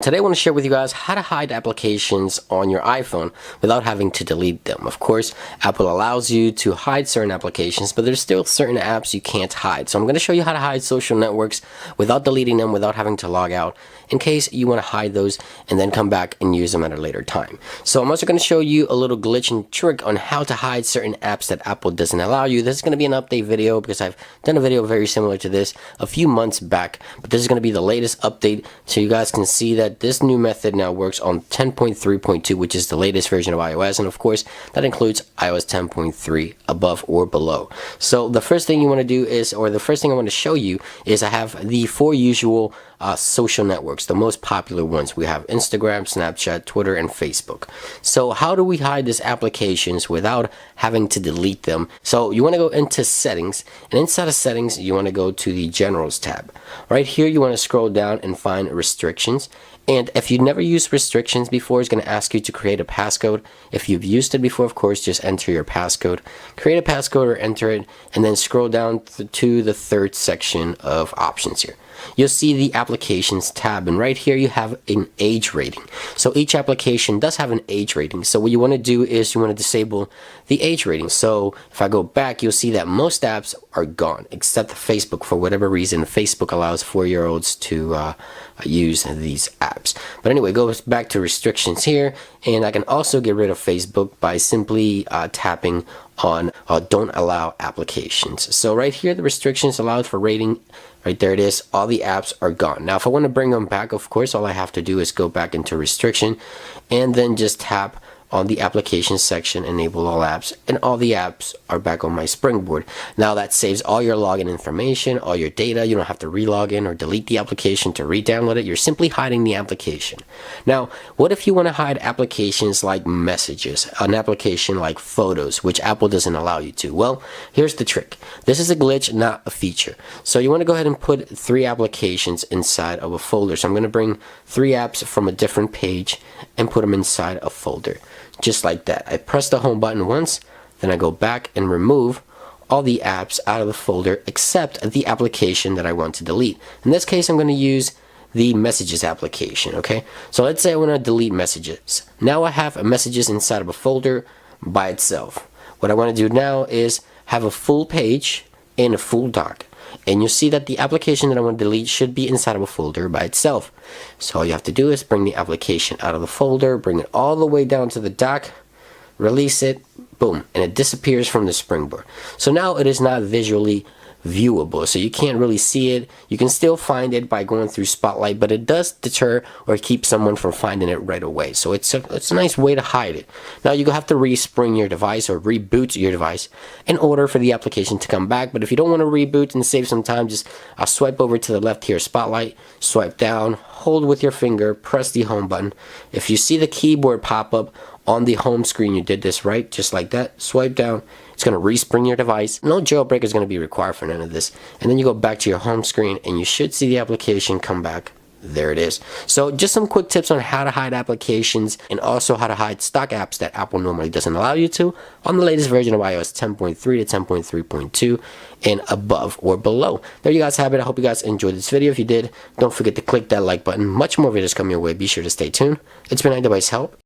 Today I want to share with you guys how to hide applications on your iPhone without having to delete them. Of course, Apple allows you to hide certain applications, but there's still certain apps you can't hide. So I'm going to show you how to hide social networks without deleting them, without having to log out, in case you want to hide those and then come back and use them at a later time. So I'm also going to show you a little glitch and trick on how to hide certain apps that Apple doesn't allow you. This is going to be an update video because I've done a video very similar to this a few months back, but this is going to be the latest update so you guys can see that this new method now works on 10.3.2, which is the latest version of iOS, and of course that includes iOS 10.3 above or below. So the first thing you want to do is, or the first thing I want to show you is, I have the four usual social networks, the most popular ones. We have Instagram, Snapchat, Twitter, and Facebook. So how do we hide these applications without having to delete them? So you want to go into settings, and inside of settings you want to go to the generals tab. Right here you want to scroll down and find restrictions. And if you've never used restrictions before, it's going to ask you to create a passcode. If you've used it before, of course, just enter your passcode. Create a passcode or enter it, and then scroll down to the third section of options here. You'll see the applications tab, and right here you have an age rating. So each application does have an age rating. So what you want to do is you want to disable the age rating. So if I go back, you'll see that most apps are gone except Facebook. For whatever reason, Facebook allows 4-year-olds to use these apps. But anyway, go back to restrictions here, and I can also get rid of Facebook by simply tapping on don't allow applications. So right here, the restrictions allowed for rating, right there it is, all the apps are gone. Now if I want to bring them back, of course all I have to do is go back into restriction and then just tap on the application section, enable all apps, and all the apps are back on my springboard. Now that saves all your login information, all your data. You don't have to re-log in or delete the application to re-download it. You're simply hiding the application. Now, what if you want to hide applications like messages, an application like photos, which Apple doesn't allow you to? Well, here's the trick. This is a glitch, not a feature. So you want to go ahead and put 3 applications inside of a folder. So I'm going to bring 3 apps from a different page and put them inside a folder. Just like that. I press the home button once, then I go back and remove all the apps out of the folder except the application that I want to delete. In this case, I'm going to use the messages application. Okay, so let's say I want to delete messages. Now I have messages inside of a folder by itself. What I want to do now is have a full page and a full doc. And you'll see that the application that I want to delete should be inside of a folder by itself. So all you have to do is bring the application out of the folder, bring it all the way down to the dock, release it, boom, and it disappears from the springboard. So now it is not visually viewable, so you can't really see it. You can still find it by going through Spotlight, but it does deter or keep someone from finding it right away. So it's a nice way to hide it. Now you have to respring your device or reboot your device in order for the application to come back. But if you don't want to reboot and save some time, just swipe over to the left here, Spotlight, swipe down, hold with your finger, press the home button. If you see the keyboard pop up on the home screen, you did this right, just like that. Swipe down, it's going to respring your device. No jailbreak is going to be required for none of this. And then you go back to your home screen and you should see the application come back. There it is. So just some quick tips on how to hide applications and also how to hide stock apps that Apple normally doesn't allow you to on the latest version of iOS 10.3 to 10.3.2 and above or below. There you guys have it. I hope you guys enjoyed this video. If you did, don't forget to click that like button. Much more videos coming your way. Be sure to stay tuned. It's been iDevice Help.